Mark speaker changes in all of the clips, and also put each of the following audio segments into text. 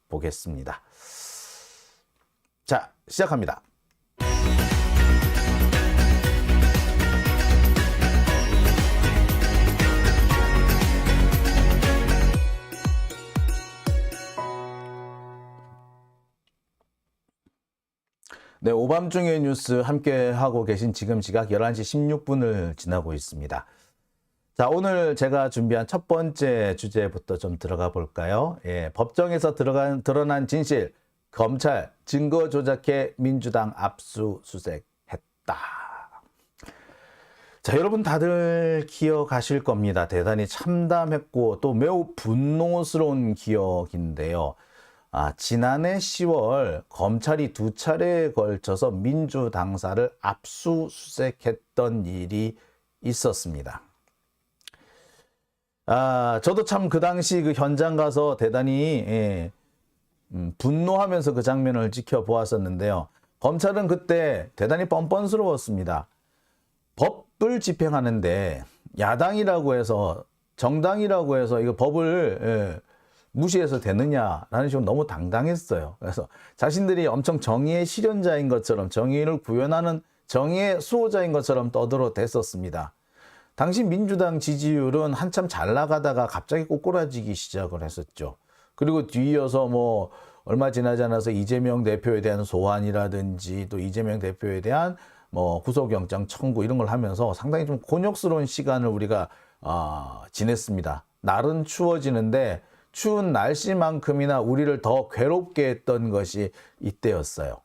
Speaker 1: 보겠습니다. 자, 시작합니다. 네, 오밤중의 뉴스 함께 하고 계신 지금 시각 11시 16분을 지나고 있습니다. 자, 오늘 제가 준비한 첫 번째 주제부터 좀 들어가 볼까요? 예, 법정에서 드러난 진실, 검찰 증거 조작해 민주당 압수수색했다. 자, 여러분 다들 기억하실 겁니다. 대단히 참담했고 또 매우 분노스러운 기억인데요. 지난해 10월 검찰이 2차례에 걸쳐서 민주당사를 압수수색했던 일이 있었습니다. 저도 참 그 당시 그 현장 가서 대단히 분노하면서 그 장면을 지켜보았었는데요. 검찰은 그때 대단히 뻔뻔스러웠습니다. 법을 집행하는데 야당이라고 해서 정당이라고 해서 이거 법을 무시해서 되느냐라는 식으로 너무 당당했어요. 그래서 자신들이 엄청 정의의 실현자인 것처럼 정의를 구현하는 정의의 수호자인 것처럼 떠들어댔었습니다. 당시 민주당 지지율은 한참 잘 나가다가 갑자기 꼬꾸라지기 시작을 했었죠. 그리고 뒤이어서 뭐 얼마 지나지 않아서 이재명 대표에 대한 소환이라든지 또 이재명 대표에 대한 뭐 구속영장 청구 이런 걸 하면서 상당히 좀 곤욕스러운 시간을 우리가 지냈습니다. 날은 추워지는데 추운 날씨만큼이나 우리를 더 괴롭게 했던 것이 이때였어요.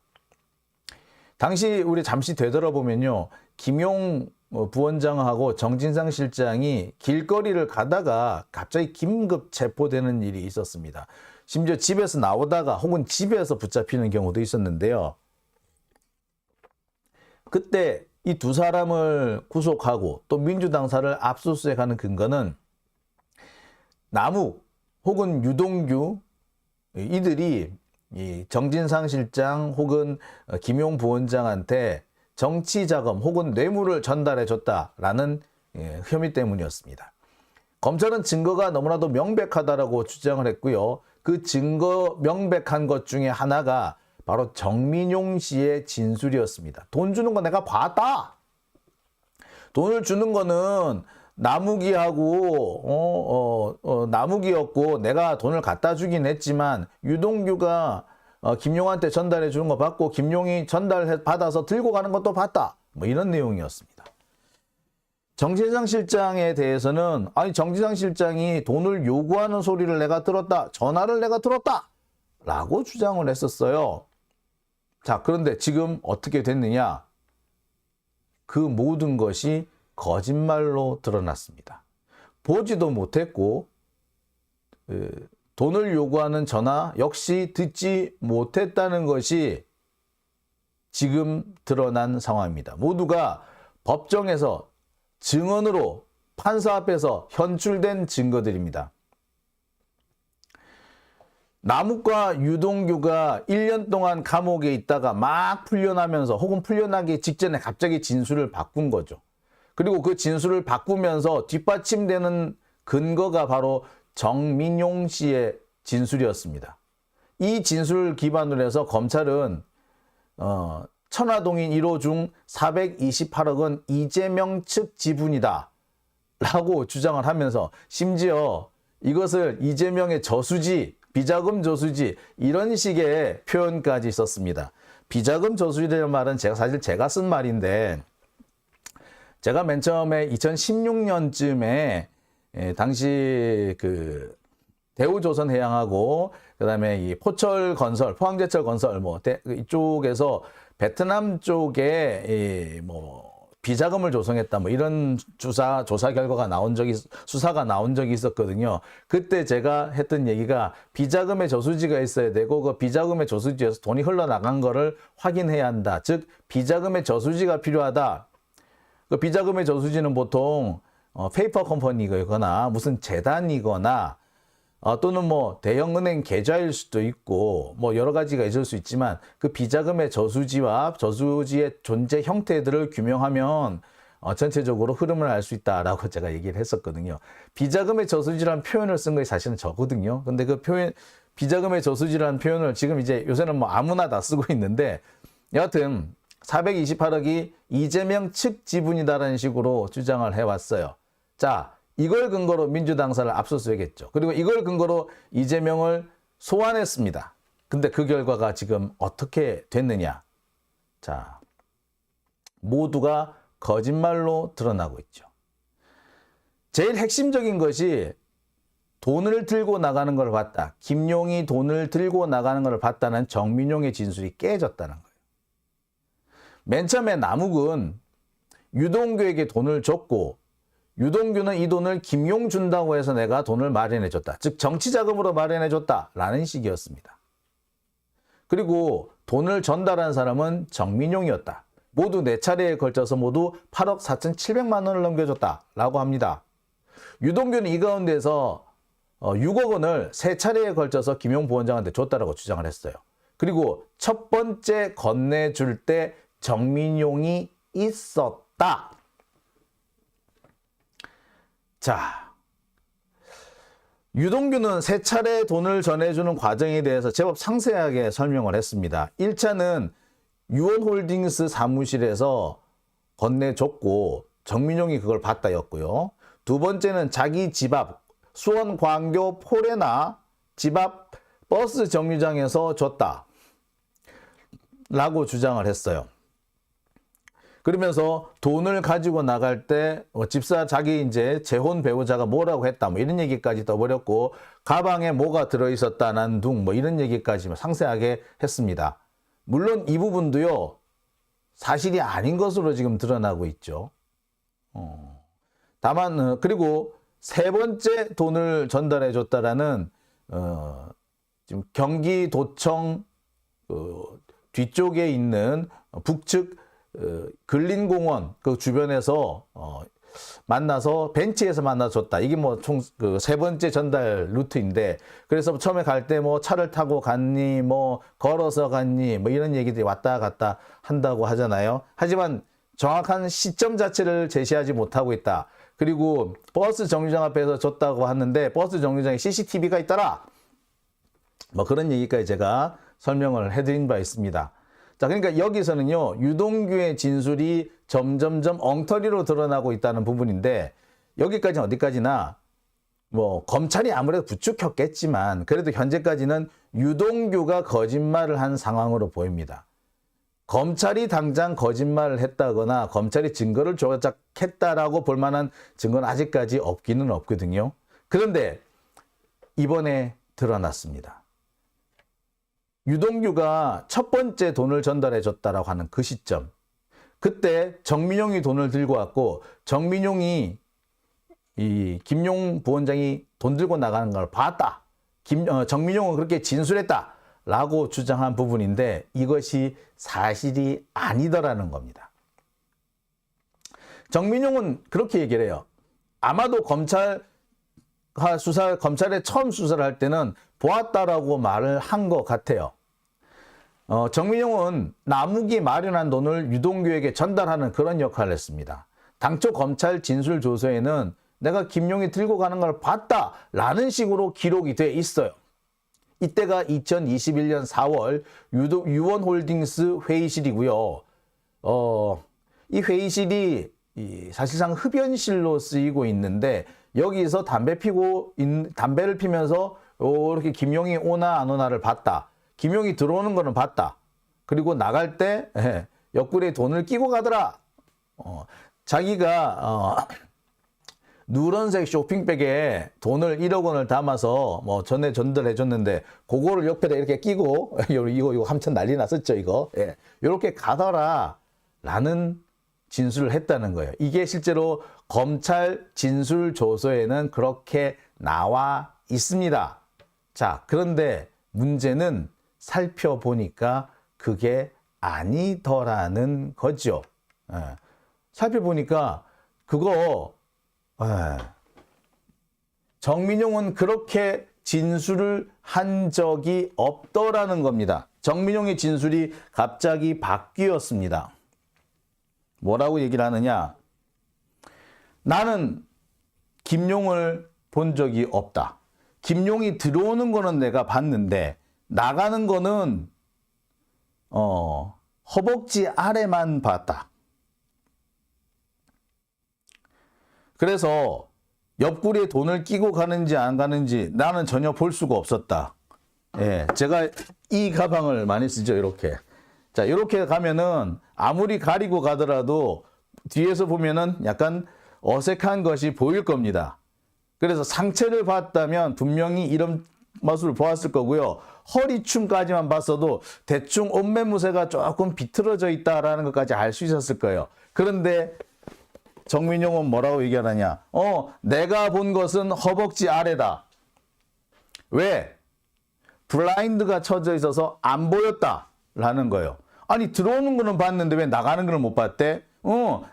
Speaker 1: 당시 우리 잠시 되돌아보면요. 김용 부원장하고 정진상 실장이 길거리를 가다가 갑자기 긴급 체포되는 일이 있었습니다. 심지어 집에서 나오다가 혹은 집에서 붙잡히는 경우도 있었는데요. 그때 이 두 사람을 구속하고 또 민주당사를 압수수색하는 근거는 남욱 혹은 유동규 이들이 이 정진상 실장 혹은 김용 부원장한테 정치 자금 혹은 뇌물을 전달해 줬다라는 혐의 때문이었습니다. 검찰은 증거가 너무나도 명백하다라고 주장을 했고요. 그 증거 명백한 것 중에 하나가 바로 정민용 씨의 진술이었습니다. 돈 주는 거 내가 봤다. 돈을 주는 거는 남욱이었고 내가 돈을 갖다 주긴 했지만 유동규가 김용한테 전달해 주는 거 봤고 김용이 받아서 들고 가는 것도 봤다. 뭐 이런 내용이었습니다. 정진상 실장에 대해서는 정진상 실장이 돈을 요구하는 소리를 내가 들었다. 전화를 내가 들었다. 라고 주장을 했었어요. 자, 그런데 지금 어떻게 됐느냐? 그 모든 것이 거짓말로 드러났습니다. 보지도 못했고 돈을 요구하는 전화 역시 듣지 못했다는 것이 지금 드러난 상황입니다. 모두가 법정에서 증언으로 판사 앞에서 현출된 증거들입니다. 남욱과 유동규가 1년 동안 감옥에 있다가 막 풀려나면서 혹은 풀려나기 직전에 갑자기 진술을 바꾼 거죠. 그리고 그 진술을 바꾸면서 뒷받침되는 근거가 바로 정민용 씨의 진술이었습니다. 이 진술을 기반으로 해서 검찰은 천화동인 1호 중 428억 원 이재명 측 지분이다 라고 주장을 하면서 심지어 이것을 이재명의 저수지, 비자금 저수지 이런 식의 표현까지 썼습니다. 비자금 저수지라는 말은 사실 제가 쓴 말인데 제가 맨 처음에 2016년쯤에 당시 그 대우조선해양하고 그다음에 이 포철건설, 포항제철건설 뭐 이쪽에서 베트남 쪽에 뭐 비자금을 조성했다 뭐 이런 조사 결과가 수사가 나온 적이 있었거든요. 그때 제가 했던 얘기가 비자금의 저수지가 있어야 되고 그 비자금의 저수지에서 돈이 흘러나간 거를 확인해야 한다. 즉 비자금의 저수지가 필요하다. 그 비자금의 저수지는 보통 페이퍼 컴퍼니거나 무슨 재단이거나 또는 뭐 대형은행 계좌일 수도 있고 뭐 여러 가지가 있을 수 있지만 그 비자금의 저수지와 저수지의 존재 형태들을 규명하면 전체적으로 흐름을 알 수 있다라고 제가 얘기를 했었거든요. 비자금의 저수지라는 표현을 쓴 것이 사실은 저거든요. 근데 그 비자금의 저수지라는 표현을 지금 이제 요새는 뭐 아무나 다 쓰고 있는데, 여하튼 428억이 이재명 측 지분이다라는 식으로 주장을 해왔어요. 자, 이걸 근거로 민주당사를 압수수색했죠. 그리고 이걸 근거로 이재명을 소환했습니다. 근데 그 결과가 지금 어떻게 됐느냐? 자, 모두가 거짓말로 드러나고 있죠. 제일 핵심적인 것이 돈을 들고 나가는 걸 봤다. 김용이 돈을 들고 나가는 걸 봤다는 정민용의 진술이 깨졌다는 거예요. 맨 처음에 남욱은 유동규에게 돈을 줬고, 유동규는 이 돈을 김용 준다고 해서 내가 돈을 마련해 줬다. 즉 정치자금으로 마련해 줬다라는 식이었습니다. 그리고 돈을 전달한 사람은 정민용이었다. 모두 4차례에 걸쳐서 모두 8억 4,700만 원을 넘겨줬다라고 합니다. 유동규는 이 가운데서 6억 원을 3차례에 걸쳐서 김용 부원장한테 줬다라고 주장을 했어요. 그리고 첫 번째 건네줄 때 정민용이 있었다. 자, 유동규는 3차례 돈을 전해주는 과정에 대해서 제법 상세하게 설명을 했습니다. 1차는 유원홀딩스 사무실에서 건네줬고 정민용이 그걸 받다였고요. 두 번째는 자기 집 앞 수원 광교 포레나 집 앞 버스 정류장에서 줬다 라고 주장을 했어요. 그러면서 돈을 가지고 나갈 때 집사 자기 이제 재혼 배우자가 뭐라고 했다 뭐 이런 얘기까지 떠버렸고, 가방에 뭐가 들어있었다는 둥 뭐 이런 얘기까지 상세하게 했습니다. 물론 이 부분도요 사실이 아닌 것으로 지금 드러나고 있죠. 다만 그리고 세 번째 돈을 전달해 줬다라는 지금 경기도청 뒤쪽에 있는 북측 근린공원 그 주변에서 만나서 벤치에서 만나줬다. 이게 뭐 총 그 세 번째 전달 루트인데, 그래서 처음에 갈 때 뭐 차를 타고 갔니, 뭐 걸어서 갔니, 뭐 이런 얘기들이 왔다 갔다 한다고 하잖아요. 하지만 정확한 시점 자체를 제시하지 못하고 있다. 그리고 버스 정류장 앞에서 줬다고 하는데 버스 정류장에 CCTV가 있더라. 뭐 그런 얘기까지 제가 설명을 해드린 바 있습니다. 자, 그러니까 여기서는요, 유동규의 진술이 점점점 엉터리로 드러나고 있다는 부분인데, 여기까지는 어디까지나 뭐 검찰이 아무래도 부추겼겠지만 그래도 현재까지는 유동규가 거짓말을 한 상황으로 보입니다. 검찰이 당장 거짓말을 했다거나 검찰이 증거를 조작했다라고 볼 만한 증거는 아직까지 없기는 없거든요. 그런데 이번에 드러났습니다. 유동규가 첫 번째 돈을 전달해 줬다라고 하는 그 시점, 그때 정민용이 돈을 들고 왔고 정민용이 이 김용 부원장이 돈 들고 나가는 걸 봤다. 정민용은 그렇게 진술했다라고 주장한 부분인데 이것이 사실이 아니더라는 겁니다. 정민용은 그렇게 얘기를 해요. 아마도 검찰에 처음 수사를 할 때는 보았다라고 말을 한 것 같아요. 정민용은 남욱이 마련한 돈을 유동규에게 전달하는 그런 역할을 했습니다. 당초 검찰 진술 조서에는 내가 김용이 들고 가는 걸 봤다라는 식으로 기록이 돼 있어요. 이때가 2021년 4월 유원홀딩스 회의실이고요. 이 회의실이 사실상 흡연실로 쓰이고 있는데 여기서 담배를 피면서 이렇게 김용이 오나 안 오나를 봤다. 김용이 들어오는 거는 봤다. 그리고 나갈 때 옆구리에 돈을 끼고 가더라. 자기가 누런색 쇼핑백에 돈을 1억 원을 담아서 뭐 전에 전달해 줬는데 그거를 옆에다 이렇게 끼고 이거 한참 난리 났었죠 이거. 이렇게 가더라 라는 진술을 했다는 거예요. 이게 실제로 검찰 진술 조서에는 그렇게 나와 있습니다. 자, 그런데 문제는 살펴보니까 그게 아니더라는 거죠. 살펴보니까 그거 정민용은 그렇게 진술을 한 적이 없더라는 겁니다. 정민용의 진술이 갑자기 바뀌었습니다. 뭐라고 얘기를 하느냐? 나는 김용을 본 적이 없다. 김용이 들어오는 거는 내가 봤는데 나가는 거는 허벅지 아래만 봤다. 그래서 옆구리에 돈을 끼고 가는지 안 가는지 나는 전혀 볼 수가 없었다. 예, 제가 이 가방을 많이 쓰죠, 이렇게. 자, 이렇게 가면은 아무리 가리고 가더라도 뒤에서 보면은 약간 어색한 것이 보일 겁니다. 그래서 상체를 봤다면 분명히 이런 모습을 보았을 거고요. 허리춤까지만 봤어도 대충 옷매무새가 조금 비틀어져 있다라는 것까지 알 수 있었을 거예요. 그런데 정민용은 뭐라고 얘기하느냐? 내가 본 것은 허벅지 아래다. 왜? 블라인드가 쳐져 있어서 안 보였다라는 거예요. 아니, 들어오는 거는 봤는데 왜 나가는 거는 못 봤대?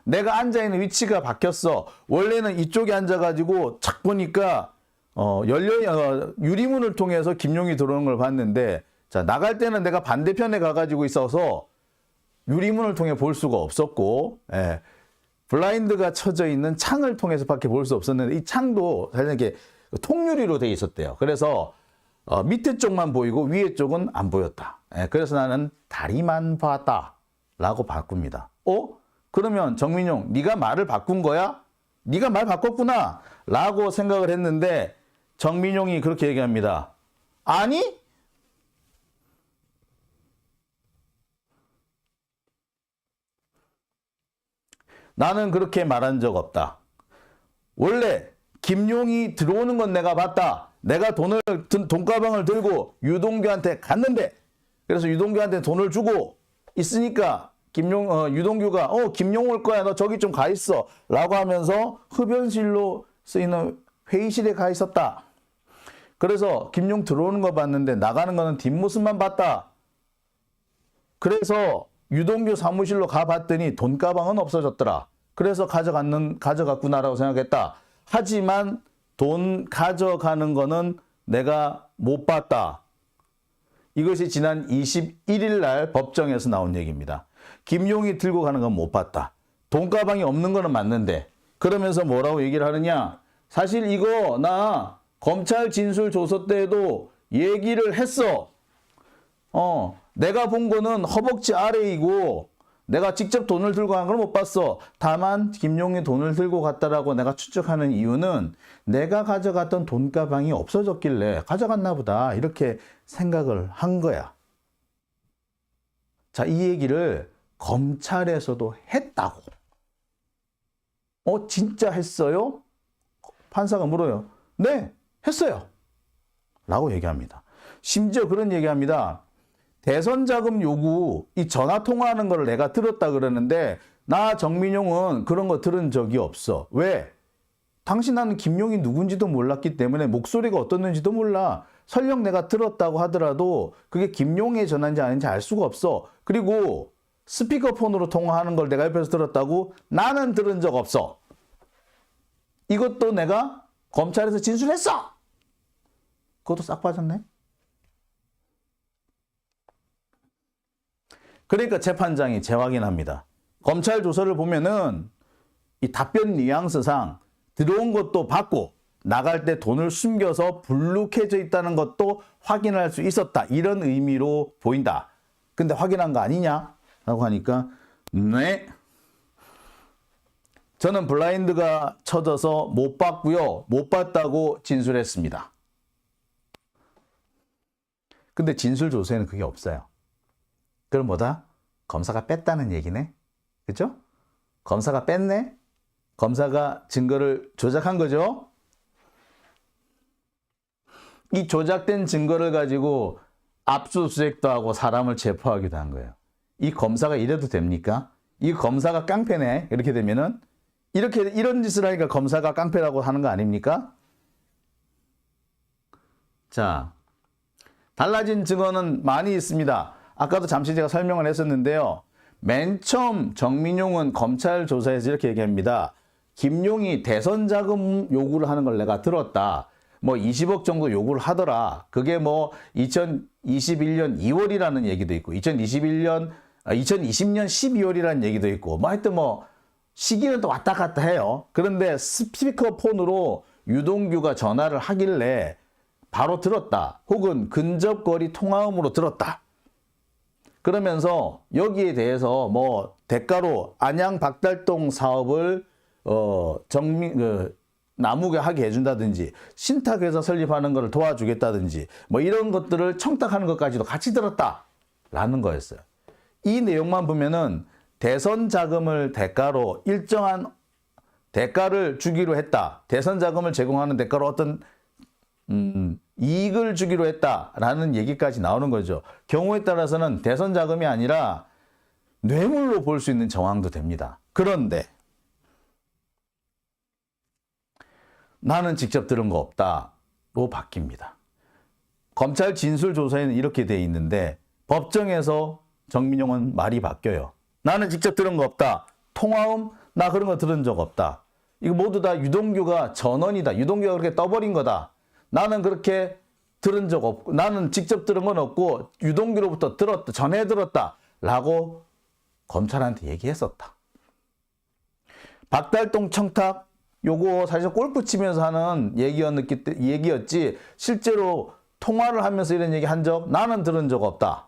Speaker 1: 내가 앉아있는 위치가 바뀌었어. 원래는 이쪽에 앉아가지고 착 보니까 유리문을 통해서 김용이 들어오는 걸 봤는데, 자, 나갈 때는 내가 반대편에 가가지고 있어서 유리문을 통해 볼 수가 없었고, 예, 블라인드가 쳐져 있는 창을 통해서 밖에 볼 수 없었는데, 이 창도 사실 이렇게 통유리로 돼 있었대요. 그래서 밑에 쪽만 보이고 위에 쪽은 안 보였다. 예, 그래서 나는 다리만 봤다 라고 바꿉니다. 그러면 정민용, 네가 말을 바꾼 거야? 네가 말 바꿨구나 라고 생각을 했는데 정민용이 그렇게 얘기합니다. 아니? 나는 그렇게 말한 적 없다. 원래 김용이 들어오는 건 내가 봤다. 내가 돈가방을 들고 유동규한테 갔는데, 그래서 유동규한테 돈을 주고 있으니까 유동규가 김용 올 거야, 너 저기 좀 가 있어 라고 하면서 흡연실로 쓰이는 회의실에 가 있었다. 그래서 김용 들어오는 거 봤는데 나가는 거는 뒷모습만 봤다. 그래서 유동규 사무실로 가봤더니 돈가방은 없어졌더라. 그래서 가져갔구나라고 생각했다. 하지만 돈 가져가는 거는 내가 못 봤다. 이것이 지난 21일 날 법정에서 나온 얘기입니다. 김용이 들고 가는 건 못 봤다. 돈가방이 없는 거는 맞는데, 그러면서 뭐라고 얘기를 하느냐? 사실 이거 나 검찰 진술조서 때에도 얘기를 했어. 내가 본 거는 허벅지 아래이고 내가 직접 돈을 들고 간 걸 못 봤어. 다만 김용이 돈을 들고 갔다라고 내가 추측하는 이유는 내가 가져갔던 돈가방이 없어졌길래 가져갔나 보다, 이렇게 생각을 한 거야. 자, 이 얘기를 검찰에서도 했다고. 진짜 했어요? 판사가 물어요. 네, 했어요. 라고 얘기합니다. 심지어 그런 얘기합니다. 대선 자금 요구, 이 전화 통화하는 걸 내가 들었다 그러는데, 나 정민용은 그런 거 들은 적이 없어. 왜? 당신 나는 김용이 누군지도 몰랐기 때문에 목소리가 어떻는지도 몰라. 설령 내가 들었다고 하더라도 그게 김용의 전화인지 아닌지 알 수가 없어. 그리고 스피커폰으로 통화하는 걸 내가 옆에서 들었다고? 나는 들은 적 없어. 이것도 내가 검찰에서 진술했어. 그것도 싹 빠졌네. 그러니까 재판장이 재확인합니다. 검찰 조서를 보면은 이 답변 뉘앙스상 들어온 것도 봤고 나갈 때 돈을 숨겨서 불룩해져 있다는 것도 확인할 수 있었다. 이런 의미로 보인다. 근데 확인한 거 아니냐? 라고 하니까 네. 저는 블라인드가 쳐져서 못 봤고요. 못 봤다고 진술했습니다. 근데 진술 조서에는 그게 없어요. 그럼 뭐다? 검사가 뺐다는 얘기네? 그죠? 검사가 뺐네? 검사가 증거를 조작한 거죠? 이 조작된 증거를 가지고 압수수색도 하고 사람을 체포하기도 한 거예요. 이 검사가 이래도 됩니까? 이 검사가 깡패네? 이렇게 되면은 이런 짓을 하니까 검사가 깡패라고 하는 거 아닙니까? 자, 달라진 증거는 많이 있습니다. 아까도 잠시 제가 설명을 했었는데요. 맨 처음 정민용은 검찰 조사에서 이렇게 얘기합니다. 김용이 대선 자금 요구를 하는 걸 내가 들었다. 뭐 20억 정도 요구를 하더라. 그게 뭐 2021년 2월이라는 얘기도 있고 2020년 12월이라는 얘기도 있고 뭐 하여튼 뭐 시기는 또 왔다 갔다 해요. 그런데 스피커폰으로 유동규가 전화를 하길래 바로 들었다. 혹은 근접거리 통화음으로 들었다. 그러면서 여기에 대해서 뭐 대가로 안양 박달동 사업을 나무게 하게 해준다든지 신탁회사 설립하는 것을 도와주겠다든지 뭐 이런 것들을 청탁하는 것까지도 같이 들었다라는 거였어요. 이 내용만 보면은 대선 자금을 대가로 일정한 대가를 주기로 했다. 대선 자금을 제공하는 대가로 어떤 이익을 주기로 했다라는 얘기까지 나오는 거죠. 경우에 따라서는 대선 자금이 아니라 뇌물로 볼 수 있는 정황도 됩니다. 그런데 나는 직접 들은 거 없다로 바뀝니다. 검찰 진술조사에는 이렇게 돼 있는데 법정에서 정민용은 말이 바뀌어요. 나는 직접 들은 거 없다. 통화음? 나 그런 거 들은 적 없다. 이거 모두 다 유동규가 전원이다. 유동규가 그렇게 떠버린 거다. 나는 그렇게 들은 적 없고 나는 직접 들은 건 없고 유동규로부터 들었다. 전해 들었다. 라고 검찰한테 얘기했었다. 박달동 청탁 요거 사실 골프 치면서 하는 얘기였지 실제로 통화를 하면서 이런 얘기 한 적 나는 들은 적 없다.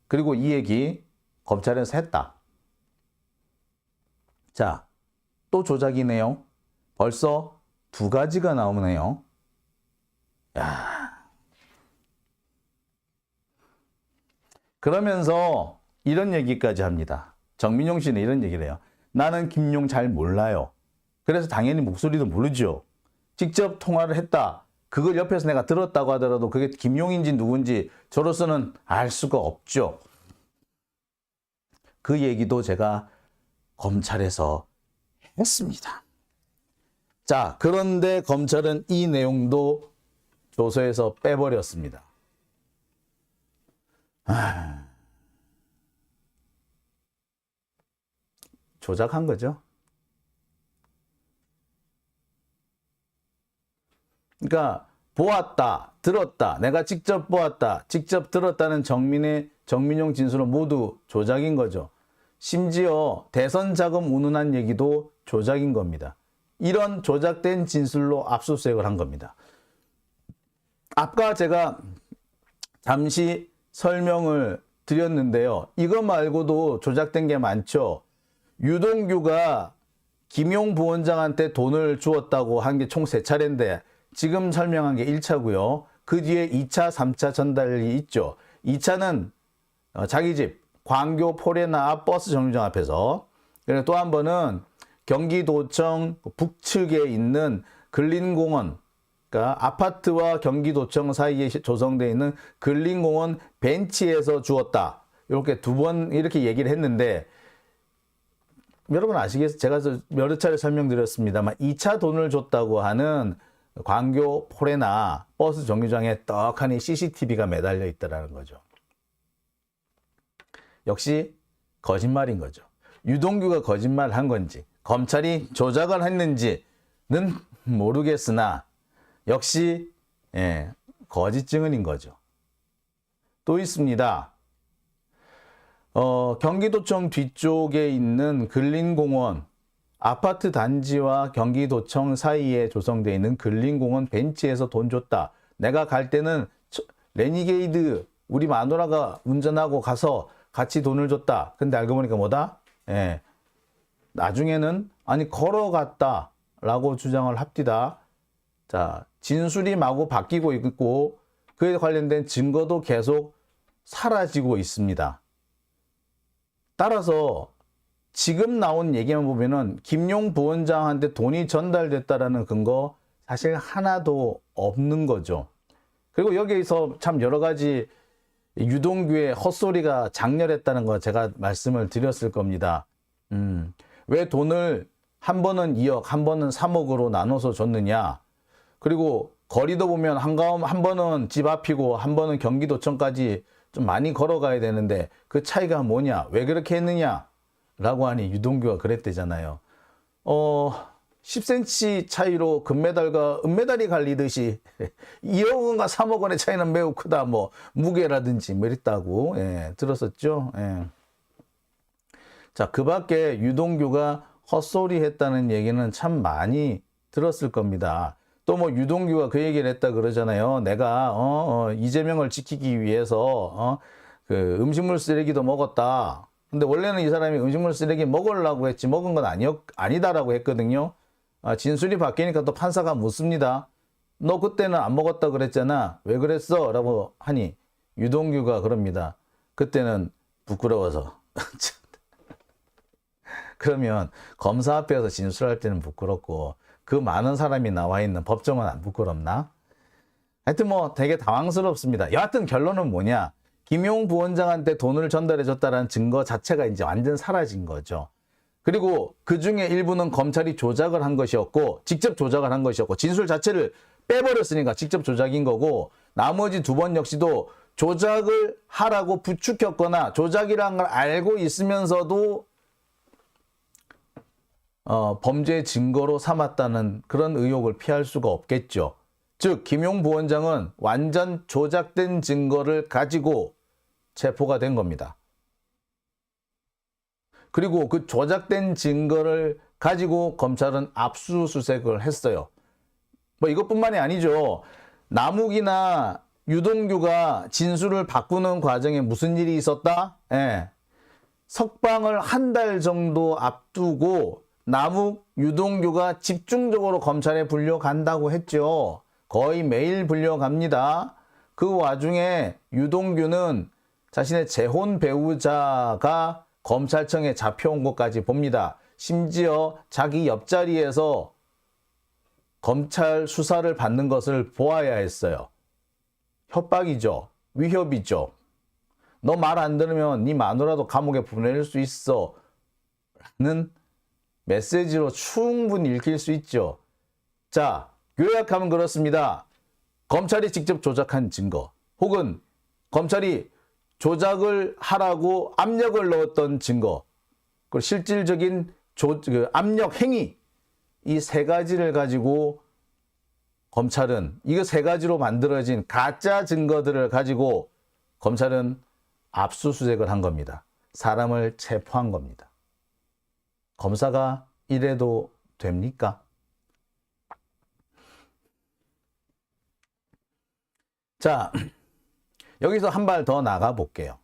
Speaker 1: 그리고 이 얘기 검찰에서 했다. 자, 또 조작이네요. 벌써 두 가지가 나오네요. 야. 그러면서 이런 얘기까지 합니다. 정민용 씨는 이런 얘기를 해요. 나는 김용 잘 몰라요. 그래서 당연히 목소리도 모르죠. 직접 통화를 했다. 그걸 옆에서 내가 들었다고 하더라도 그게 김용인지 누군지 저로서는 알 수가 없죠. 그 얘기도 제가 검찰에서 했습니다. 자, 그런데 검찰은 이 내용도 조서에서 빼버렸습니다. 조작한 거죠. 그러니까 보았다, 들었다, 내가 직접 보았다, 직접 들었다는 정민용 진술은 모두 조작인 거죠. 심지어 대선 자금 운운한 얘기도 조작인 겁니다. 이런 조작된 진술로 압수수색을 한 겁니다. 아까 제가 잠시 설명을 드렸는데요. 이거 말고도 조작된 게 많죠. 유동규가 김용 부원장한테 돈을 주었다고 한 게 총 3차례인데 지금 설명한 게 1차고요. 그 뒤에 2차, 3차 전달이 있죠. 2차는 자기 집 광교 포레나 앞 버스 정류장 앞에서, 그리고 또 한 번은 경기도청 북측에 있는 근린공원, 그러니까 아파트와 경기도청 사이에 조성되어 있는 근린공원 벤치에서 주었다. 이렇게 두 번 이렇게 얘기를 했는데 여러분 아시겠어요? 제가 여러 차례 설명드렸습니다만 2차 돈을 줬다고 하는 광교 포레나 버스 정류장에 떡하니 CCTV가 매달려 있다는 거죠. 역시 거짓말인 거죠. 유동규가 거짓말을 한 건지 검찰이 조작을 했는지는 모르겠으나 역시 거짓 증언인 거죠. 또 있습니다. 경기도청 뒤쪽에 있는 근린공원 아파트 단지와 경기도청 사이에 조성되어 있는 근린공원 벤치에서 돈 줬다. 내가 갈 때는 레니게이드 우리 마누라가 운전하고 가서 같이 돈을 줬다. 근데 알고 보니까 뭐다? 나중에는 아니 걸어갔다 라고 주장을 합디다. 자, 진술이 마구 바뀌고 있고 그에 관련된 증거도 계속 사라지고 있습니다. 따라서 지금 나온 얘기만 보면은 김용 부원장한테 돈이 전달됐다라는 근거 사실 하나도 없는 거죠. 그리고 여기에서 참 여러 가지 유동규의 헛소리가 장렬했다는 거 제가 말씀을 드렸을 겁니다. 왜 돈을 한 번은 2억, 한 번은 3억으로 나눠서 줬느냐. 그리고 거리도 보면 한 번은 집 앞이고 한 번은 경기도청까지 좀 많이 걸어가야 되는데 그 차이가 뭐냐, 왜 그렇게 했느냐 라고 하니 유동규가 그랬대잖아요. 10cm 차이로 금메달과 은메달이 갈리듯이 2억 원과 3억 원의 차이는 매우 크다. 뭐 무게라든지 뭐 이랬다고 들었었죠. 자, 그 밖에 유동규가 헛소리 했다는 얘기는 참 많이 들었을 겁니다. 또 뭐 유동규가 그 얘기를 했다 그러잖아요. 내가 이재명을 지키기 위해서 그 음식물 쓰레기도 먹었다. 근데 원래는 이 사람이 음식물 쓰레기 먹으려고 했지 먹은 건 아니다라고 했거든요. 진술이 바뀌니까 또 판사가 묻습니다. 너 그때는 안 먹었다 그랬잖아. 왜 그랬어? 라고 하니 유동규가 그럽니다. 그때는 부끄러워서. 그러면 검사 앞에서 진술할 때는 부끄럽고 그 많은 사람이 나와 있는 법정은 안 부끄럽나? 하여튼 뭐 되게 당황스럽습니다. 여하튼 결론은 뭐냐? 김용 부원장한테 돈을 전달해줬다는 증거 자체가 이제 완전 사라진 거죠. 그리고 그 중에 일부는 검찰이 조작을 한 것이었고, 직접 조작을 한 것이었고, 진술 자체를 빼버렸으니까 직접 조작인 거고, 나머지 두 번 역시도 조작을 하라고 부추겼거나 조작이라는 걸 알고 있으면서도 범죄 증거로 삼았다는 그런 의혹을 피할 수가 없겠죠. 즉 김용 부원장은 완전 조작된 증거를 가지고 체포가 된 겁니다. 그리고 그 조작된 증거를 가지고 검찰은 압수수색을 했어요. 뭐 이것뿐만이 아니죠. 남욱이나 유동규가 진술을 바꾸는 과정에 무슨 일이 있었다? 예. 석방을 한 달 정도 앞두고 남욱, 유동규가 집중적으로 검찰에 불려간다고 했죠. 거의 매일 불려갑니다. 그 와중에 유동규는 자신의 재혼 배우자가 검찰청에 잡혀온 것까지 봅니다. 심지어 자기 옆자리에서 검찰 수사를 받는 것을 보아야 했어요. 협박이죠. 위협이죠. 너 말 안 들으면 네 마누라도 감옥에 보낼 수 있어. 라는 메시지로 충분히 읽힐 수 있죠. 자, 요약하면 그렇습니다. 검찰이 직접 조작한 증거 혹은 검찰이 조작을 하라고 압력을 넣었던 증거 그리고 실질적인 압력 행위 이 세 가지를 가지고 검찰은 이거 세 가지로 만들어진 가짜 증거들을 가지고 검찰은 압수수색을 한 겁니다. 사람을 체포한 겁니다. 검사가 이래도 됩니까? 자, 여기서 한 발 더 나가 볼게요.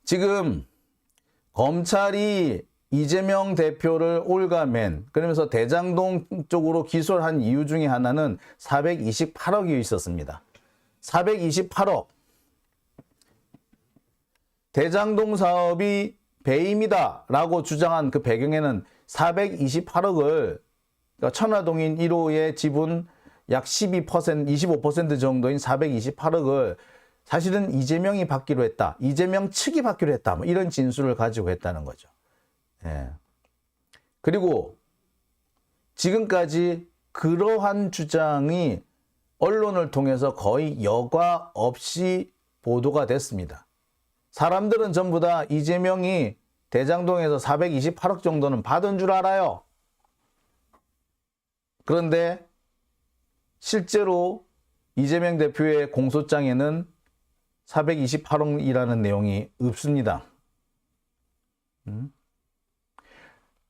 Speaker 1: 지금 검찰이 이재명 대표를 올가맨 그러면서 대장동 쪽으로 기소를 한 이유 중에 하나는 428억이 있었습니다. 428억. 대장동 사업이 배임이다 라고 주장한 그 배경에는 428억을 그러니까 천화동인 1호의 지분 약 12%, 25% 정도인 428억을 사실은 이재명이 받기로 했다. 이재명 측이 받기로 했다. 뭐 이런 진술을 가지고 했다는 거죠. 예. 그리고 지금까지 그러한 주장이 언론을 통해서 거의 여과 없이 보도가 됐습니다. 사람들은 전부 다 이재명이 대장동에서 428억 정도는 받은 줄 알아요. 그런데 실제로 이재명 대표의 공소장에는 428억이라는 내용이 없습니다.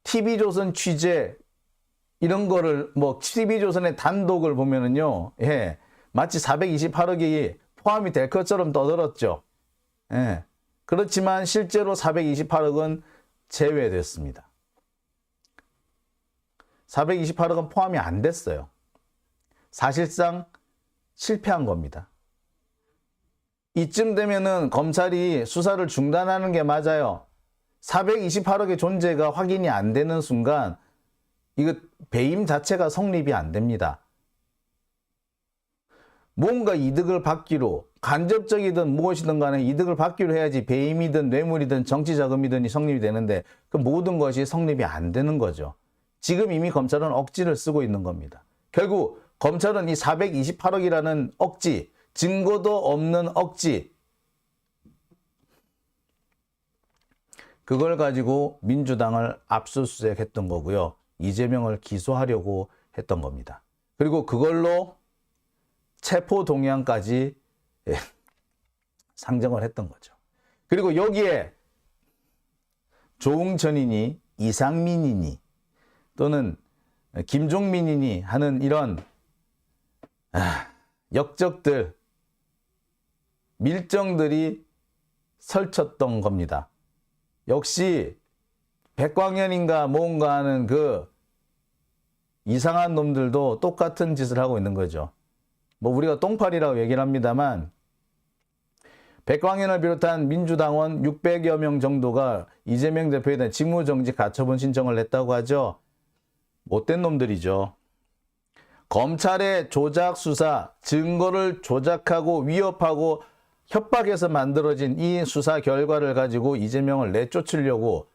Speaker 1: TV조선 취재 이런 거를 뭐 TV조선의 단독을 보면은요. 예. 마치 428억이 포함이 될 것처럼 떠들었죠. 예. 그렇지만 실제로 428억은 제외됐습니다. 428억은 포함이 안 됐어요. 사실상 실패한 겁니다. 이쯤 되면은 검찰이 수사를 중단하는 게 맞아요. 428억의 존재가 확인이 안 되는 순간 이거 배임 자체가 성립이 안 됩니다. 뭔가 이득을 받기로 간접적이든 무엇이든 간에 이득을 받기로 해야지 배임이든 뇌물이든 정치자금이든 성립이 되는데 그 모든 것이 성립이 안 되는 거죠. 지금 이미 검찰은 억지를 쓰고 있는 겁니다. 결국 검찰은 이 428억이라는 억지, 증거도 없는 억지 그걸 가지고 민주당을 압수수색했던 거고요. 이재명을 기소하려고 했던 겁니다. 그리고 그걸로 체포 동의안까지 상정을 했던 거죠. 그리고 여기에 조응천이니 이상민이니 또는 김종민이니 하는 이런 역적들, 밀정들이 설쳤던 겁니다. 역시 백광현인가 뭔가 하는 그 이상한 놈들도 똑같은 짓을 하고 있는 거죠. 뭐 우리가 똥파리라고 얘기를 합니다만 백광현을 비롯한 민주당원 600여 명 정도가 이재명 대표에 대한 직무정지 가처분 신청을 냈다고 하죠. 못된 놈들이죠. 검찰의 조작 수사, 증거를 조작하고 위협하고 협박해서 만들어진 이 수사 결과를 가지고 이재명을 내쫓으려고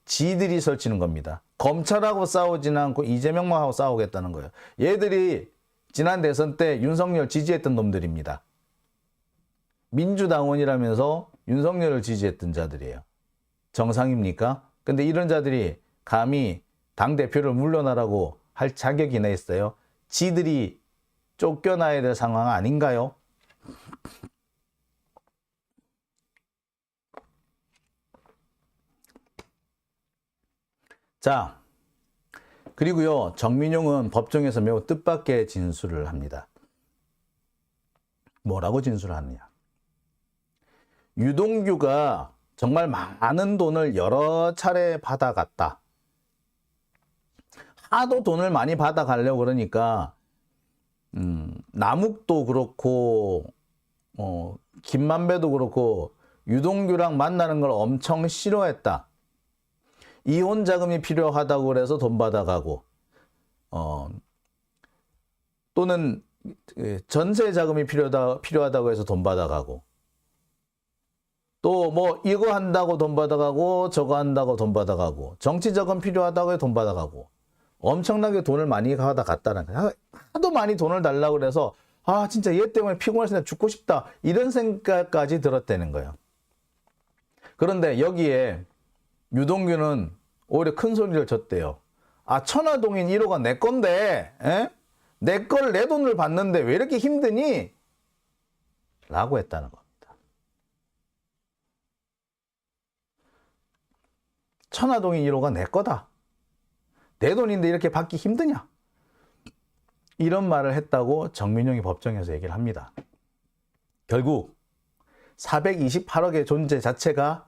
Speaker 1: 지들이 설치는 겁니다. 검찰하고 싸우지는 않고 이재명만 하고 싸우겠다는 거예요. 얘들이 지난 대선 때 윤석열 지지했던 놈들입니다. 민주당원이라면서 윤석열을 지지했던 자들이에요. 정상입니까? 근데 이런 자들이 감히 당대표를 물러나라고 할 자격이나 있어요? 지들이 쫓겨나야 될 상황 아닌가요? 자, 그리고요, 정민용은 법정에서 매우 뜻밖의 진술을 합니다. 뭐라고 진술을 하느냐? 유동규가 정말 많은 돈을 여러 차례 받아갔다. 하도 돈을 많이 받아가려고 그러니까 남욱도 그렇고 김만배도 그렇고 유동규랑 만나는 걸 엄청 싫어했다. 이혼 자금이 필요하다고 그래서 돈 받아가고 또는 전세 자금이 필요하다고 해서 돈 받아가고 또 뭐 이거 한다고 돈 받아가고 저거 한다고 돈 받아가고 정치 자금 필요하다고 해서 돈 받아가고 엄청나게 돈을 많이 받아갔다는 거예요. 하도 많이 돈을 달라고 그래서 아 진짜 얘 때문에 피곤해서 죽고 싶다 이런 생각까지 들었다는 거예요. 그런데 여기에 유동규는 오히려 큰 소리를 쳤대요. 아 천화동인 1호가 내 건데 내 걸 내 돈을 받는데 왜 이렇게 힘드니? 라고 했다는 겁니다. 천화동인 1호가 내 거다. 내 돈인데 이렇게 받기 힘드냐? 이런 말을 했다고 정민용이 법정에서 얘기를 합니다. 결국 428억의 존재 자체가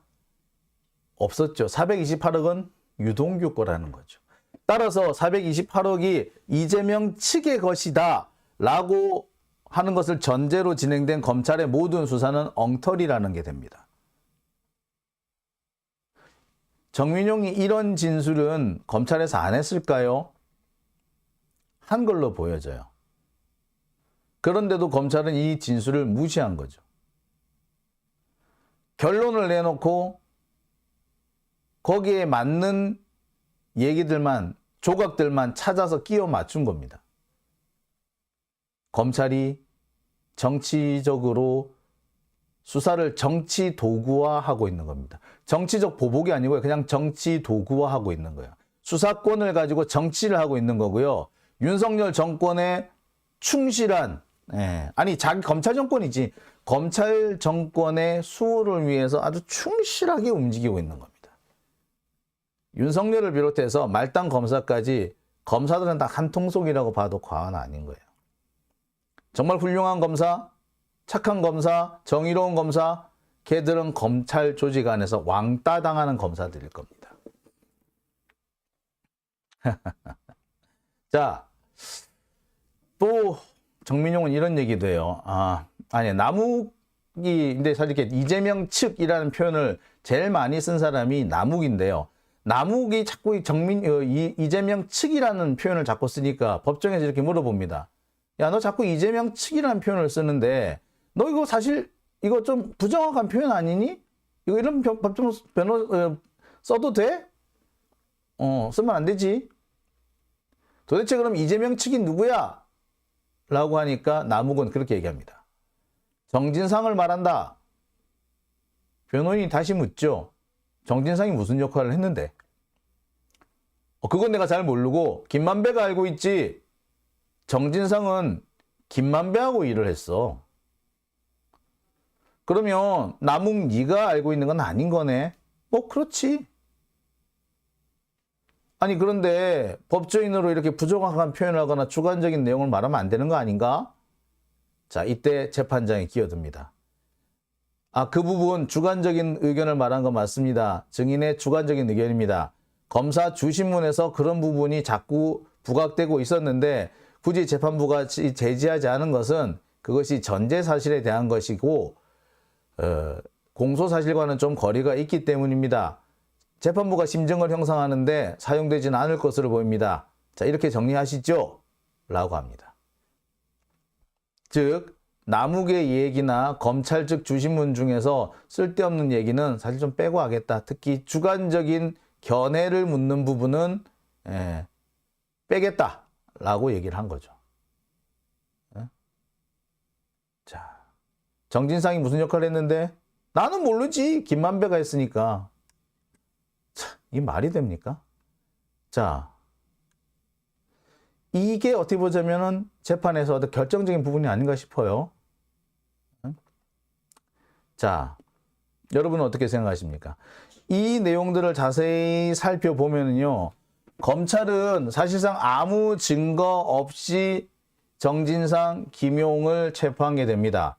Speaker 1: 없었죠. 428억은 유동규 거라는 거죠. 따라서 428억이 이재명 측의 것이다 라고 하는 것을 전제로 진행된 검찰의 모든 수사는 엉터리라는 게 됩니다. 정민용이 이런 진술은 검찰에서 안 했을까요? 한 걸로 보여져요. 그런데도 검찰은 이 진술을 무시한 거죠. 결론을 내놓고 거기에 맞는 얘기들만, 조각들만 찾아서 끼워 맞춘 겁니다. 검찰이 정치적으로 수사를 정치 도구화하고 있는 겁니다. 정치적 보복이 아니고요. 그냥 정치 도구화하고 있는 거예요. 수사권을 가지고 정치를 하고 있는 거고요. 윤석열 정권에 충실한, 아니 자기 검찰 정권이지. 검찰 정권의 수호를 위해서 아주 충실하게 움직이고 있는 겁니다. 윤석열을 비롯해서 말단 검사까지 검사들은 다 한통속이라고 봐도 과언 아닌 거예요. 정말 훌륭한 검사, 착한 검사, 정의로운 검사, 걔들은 검찰 조직 안에서 왕따 당하는 검사들일 겁니다. 자, 또 정민용은 이런 얘기도 해요. 남욱이, 근데 사실 이렇게 이재명 측이라는 표현을 제일 많이 쓴 사람이 남욱인데요. 남욱이 자꾸 이재명 측이라는 표현을 자꾸 쓰니까 법정에서 이렇게 물어봅니다. 야, 너 자꾸 이재명 측이라는 표현을 쓰는데 너 이거 사실 이거 좀 부정확한 표현 아니니? 이거 이런 법정 변호 써도 돼? 쓰면 안 되지. 도대체 그럼 이재명 측이 누구야? 라고 하니까 남욱은 그렇게 얘기합니다. 정진상을 말한다. 변호인이 다시 묻죠. 정진상이 무슨 역할을 했는데? 그건 내가 잘 모르고 김만배가 알고 있지. 정진상은 김만배하고 일을 했어. 그러면 남욱 네가 알고 있는 건 아닌 거네. 그렇지. 아니 그런데 법조인으로 이렇게 부정확한 표현을 하거나 주관적인 내용을 말하면 안 되는 거 아닌가? 자, 이때 재판장이 끼어듭니다. 그 부분 주관적인 의견을 말한 거 맞습니다. 증인의 주관적인 의견입니다. 검사 주신문에서 그런 부분이 자꾸 부각되고 있었는데 굳이 재판부가 제지하지 않은 것은 그것이 전제 사실에 대한 것이고 공소 사실과는 좀 거리가 있기 때문입니다. 재판부가 심증을 형성하는데 사용되지는 않을 것으로 보입니다. 자, 이렇게 정리하시죠? 라고 합니다. 즉 남욱의 얘기나 검찰 측 주신문 중에서 쓸데없는 얘기는 사실 좀 빼고 하겠다. 특히 주관적인 견해를 묻는 부분은 빼겠다라고 얘기를 한 거죠. 자, 정진상이 무슨 역할을 했는데 나는 모르지. 김만배가 했으니까. 참, 이게 말이 됩니까? 자, 이게 어떻게 보자면은 재판에서 결정적인 부분이 아닌가 싶어요. 자, 여러분은 어떻게 생각하십니까? 이 내용들을 자세히 살펴보면요, 검찰은 사실상 아무 증거 없이 정진상, 김용을 체포하게 됩니다.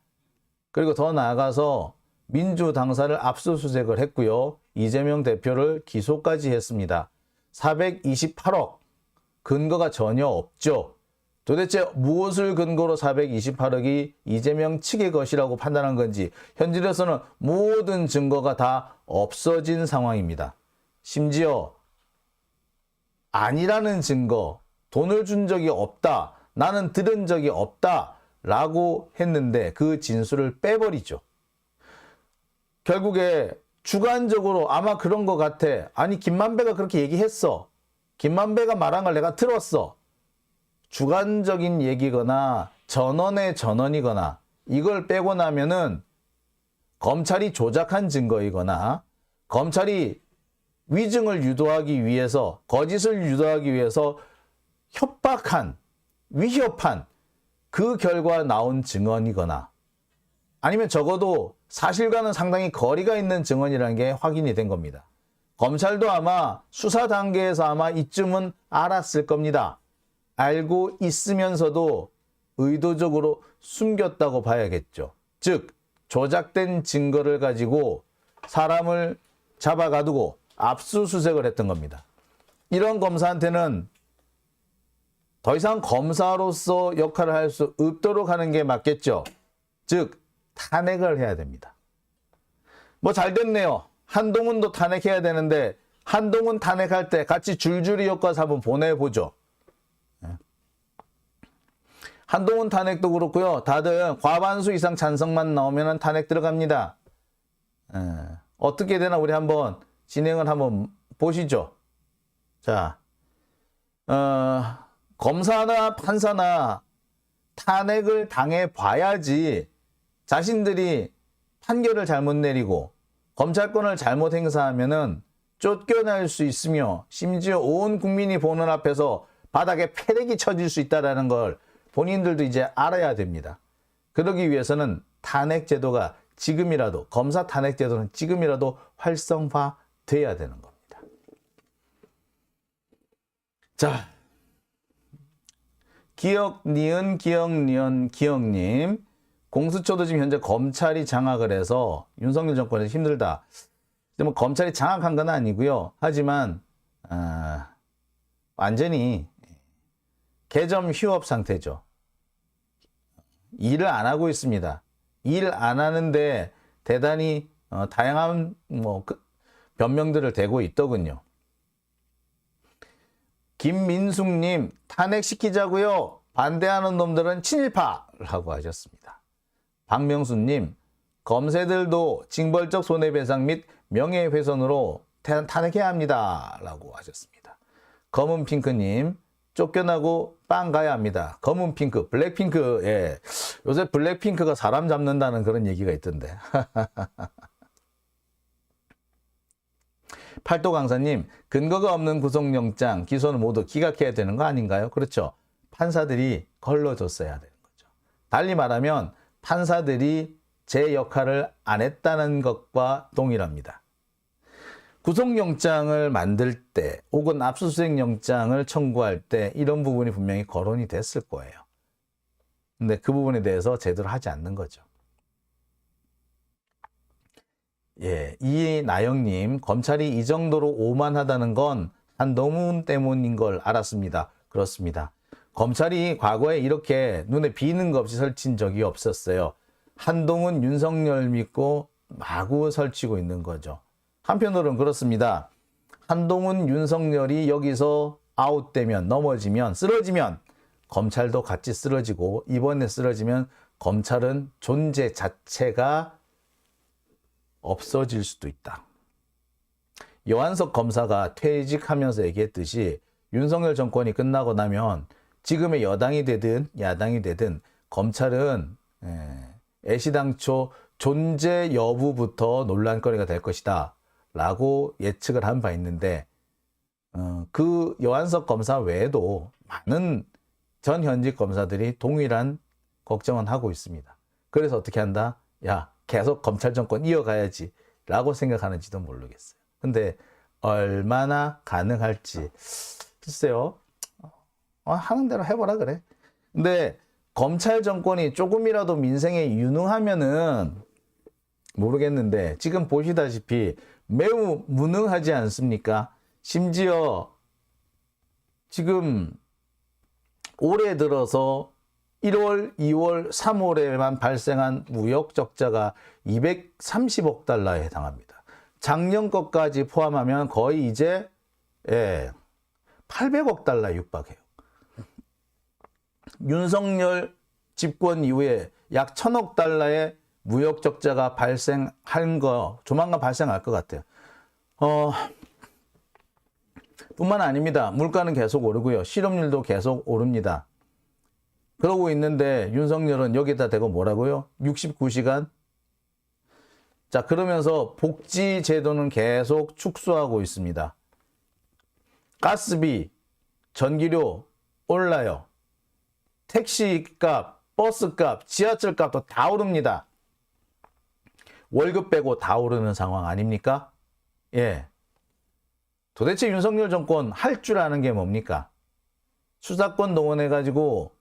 Speaker 1: 그리고 더 나아가서 민주당사를 압수수색을 했고요. 이재명 대표를 기소까지 했습니다. 428억, 근거가 전혀 없죠. 도대체 무엇을 근거로 428억이 이재명 측의 것이라고 판단한 건지 현실에서는 모든 증거가 다 없어진 상황입니다. 심지어 아니라는 증거, 돈을 준 적이 없다, 나는 들은 적이 없다 라고 했는데 그 진술을 빼버리죠. 결국에 주관적으로 아마 그런 것 같아. 아니 김만배가 그렇게 얘기했어. 김만배가 말한 걸 내가 들었어. 주관적인 얘기거나 전원의 전원이거나 이걸 빼고 나면은 검찰이 조작한 증거이거나 검찰이 위증을 유도하기 위해서, 거짓을 유도하기 위해서 협박한, 위협한 그 결과 나온 증언이거나 아니면 적어도 사실과는 상당히 거리가 있는 증언이라는 게 확인이 된 겁니다. 검찰도 아마 수사 단계에서 아마 이쯤은 알았을 겁니다. 알고 있으면서도 의도적으로 숨겼다고 봐야겠죠. 즉 조작된 증거를 가지고 사람을 잡아가두고 압수수색을 했던 겁니다. 이런 검사한테는 더 이상 검사로서 역할을 할 수 없도록 하는 게 맞겠죠. 즉 탄핵을 해야 됩니다. 뭐 잘 됐네요. 한동훈도 탄핵해야 되는데 한동훈 탄핵할 때 같이 줄줄이 엮어서 한번 보내보죠. 한동훈 탄핵도 그렇고요. 다들 과반수 이상 찬성만 나오면 탄핵 들어갑니다. 어떻게 되나 우리 한번 진행을 한번 보시죠. 자, 검사나 판사나 탄핵을 당해 봐야지 자신들이 판결을 잘못 내리고 검찰권을 잘못 행사하면은 쫓겨날 수 있으며 심지어 온 국민이 보는 앞에서 바닥에 패대기 쳐질 수 있다는 걸 본인들도 이제 알아야 됩니다. 그러기 위해서는 탄핵제도가 지금이라도, 검사 탄핵제도는 지금이라도 활성화돼야 되는 겁니다. 자, 기억니은 기억님, 공수처도 지금 현재 검찰이 장악을 해서 윤석열 정권에서 힘들다. 뭐 검찰이 장악한 건 아니고요. 하지만 완전히 개점 휴업 상태죠. 일을 안 하고 있습니다. 일 안 하는데 대단히 다양한 변명들을 대고 있더군요. 김민숙님, 탄핵시키자고요. 반대하는 놈들은 친일파라고 하셨습니다. 박명수님, 검새들도 징벌적 손해배상 및 명예훼손으로 탄핵해야 합니다. 라고 하셨습니다. 검은핑크님, 쫓겨나고 빵 가야 합니다. 검은핑크, 블랙핑크, 예. 요새 블랙핑크가 사람 잡는다는 그런 얘기가 있던데. 팔도강사님, 근거가 없는 구속영장, 기소는 모두 기각해야 되는 거 아닌가요? 그렇죠. 판사들이 걸러줬어야 되는 거죠. 달리 말하면 판사들이 제 역할을 안 했다는 것과 동일합니다. 구속영장을 만들 때 혹은 압수수색영장을 청구할 때 이런 부분이 분명히 거론이 됐을 거예요. 근데 그 부분에 대해서 제대로 하지 않는 거죠. 예, 이나영님, 검찰이 이 정도로 오만하다는 건 한동훈 때문인 걸 알았습니다. 그렇습니다. 검찰이 과거에 이렇게 눈에 비는 것 없이 설친 적이 없었어요. 한동훈, 윤석열 믿고 마구 설치고 있는 거죠. 한편으로는 그렇습니다. 한동훈, 윤석열이 여기서 아웃되면, 넘어지면, 쓰러지면 검찰도 같이 쓰러지고, 이번에 쓰러지면 검찰은 존재 자체가 없어질 수도 있다. 여한석 검사가 퇴직하면서 얘기했듯이 윤석열 정권이 끝나고 나면 지금의 여당이 되든 야당이 되든 검찰은 애시당초 존재 여부부터 논란거리가 될 것이다 라고 예측을 한 바 있는데, 그 여한석 검사 외에도 많은 전 현직 검사들이 동일한 걱정은 하고 있습니다. 그래서 어떻게 한다? 야, 계속 검찰 정권 이어가야지 라고 생각하는지도 모르겠어요. 근데 얼마나 가능할지 글쎄요. 하는 대로 해보라 그래. 근데 검찰 정권이 조금이라도 민생에 유능하면은 모르겠는데 지금 보시다시피 매우 무능하지 않습니까? 심지어 지금 올해 들어서 1월, 2월, 3월에만 발생한 무역 적자가 230억 달러에 해당합니다. 작년 것까지 포함하면 거의 이제 800억 달러에 육박해요. 윤석열 집권 이후에 약 1000억 달러의 무역 적자가 발생한 거 조만간 발생할 것 같아요. 뿐만 아닙니다. 물가는 계속 오르고요. 실업률도 계속 오릅니다. 그러고 있는데 윤석열은 여기다 대고 뭐라고요? 69시간? 자, 그러면서 복지 제도는 계속 축소하고 있습니다. 가스비, 전기료 올라요. 택시값, 버스값, 지하철값도 다 오릅니다. 월급 빼고 다 오르는 상황 아닙니까? 예. 도대체 윤석열 정권 할 줄 아는 게 뭡니까? 수사권 동원해가지고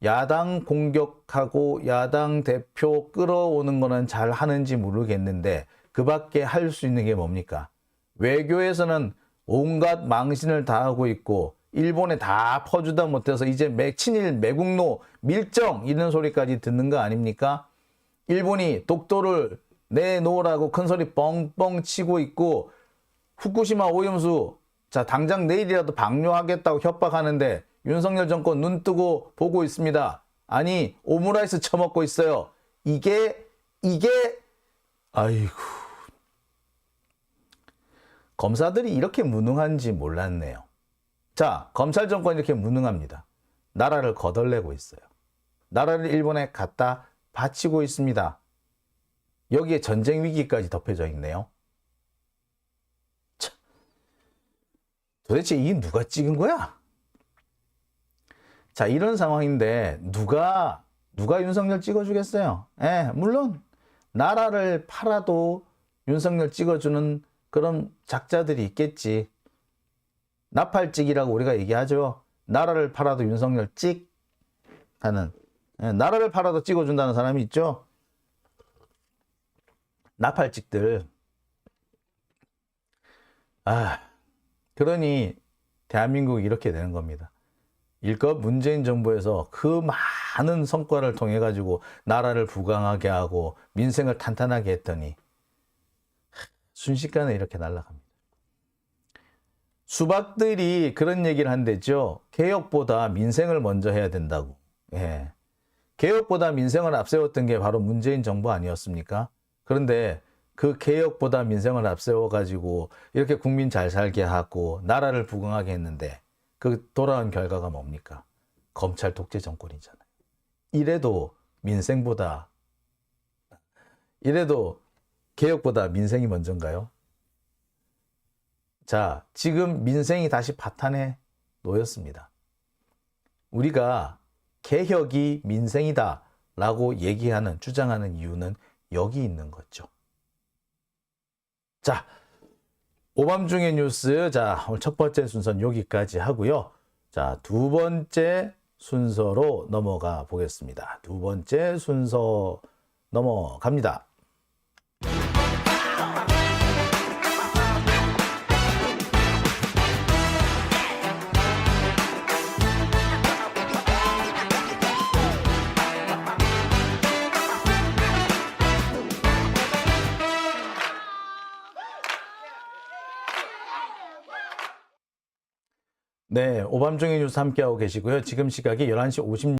Speaker 1: 야당 공격하고 야당 대표 끌어오는 거는 잘 하는지 모르겠는데 그 밖에 할 수 있는 게 뭡니까? 외교에서는 온갖 망신을 다 하고 있고 일본에 다 퍼주다 못해서 이제 친일 매국노 밀정 이런 소리까지 듣는 거 아닙니까? 일본이 독도를 내놓으라고 큰소리 뻥뻥 치고 있고 후쿠시마 오염수 자 당장 내일이라도 방류하겠다고 협박하는데 윤석열 정권 눈 뜨고 보고 있습니다. 아니 오므라이스 처먹고 있어요. 이게 아이고 검사들이 이렇게 무능한지 몰랐네요. 자, 검찰 정권이 이렇게 무능합니다. 나라를 거덜내고 있어요. 나라를 일본에 갖다 바치고 있습니다. 여기에 전쟁 위기까지 덮여져 있네요. 참, 도대체 이게 누가 찍은 거야? 자, 이런 상황인데 누가 윤석열 찍어주겠어요? 물론 나라를 팔아도 윤석열 찍어주는 그런 작자들이 있겠지. 나팔찍이라고 우리가 얘기하죠. 나라를 팔아도 윤석열 찍 하는, 나라를 팔아도 찍어준다는 사람이 있죠. 나팔찍들. 그러니 대한민국이 이렇게 되는 겁니다. 일껏 문재인 정부에서 그 많은 성과를 통해 가지고 나라를 부강하게 하고 민생을 탄탄하게 했더니 순식간에 이렇게 날아갑니다. 수박들이 그런 얘기를 한대죠. 개혁보다 민생을 먼저 해야 된다고. 예. 개혁보다 민생을 앞세웠던 게 바로 문재인 정부 아니었습니까? 그런데 그 개혁보다 민생을 앞세워가지고 이렇게 국민 잘 살게 하고 나라를 부강하게 했는데 그 돌아온 결과가 뭡니까? 검찰 독재 정권이잖아요. 이래도 개혁보다 민생이 먼저인가요? 자, 지금 민생이 다시 파탄에 놓였습니다. 우리가 개혁이 민생이다 라고 주장하는 이유는 여기 있는 거죠. 자, 오밤중의 뉴스. 자, 오늘 첫 번째 순서는 여기까지 하고요. 자, 두 번째 순서로 넘어가 보겠습니다. 두 번째 순서 넘어갑니다. 네, 오밤중의 뉴스 함께하고 계시고요. 지금 시각이 11시 50분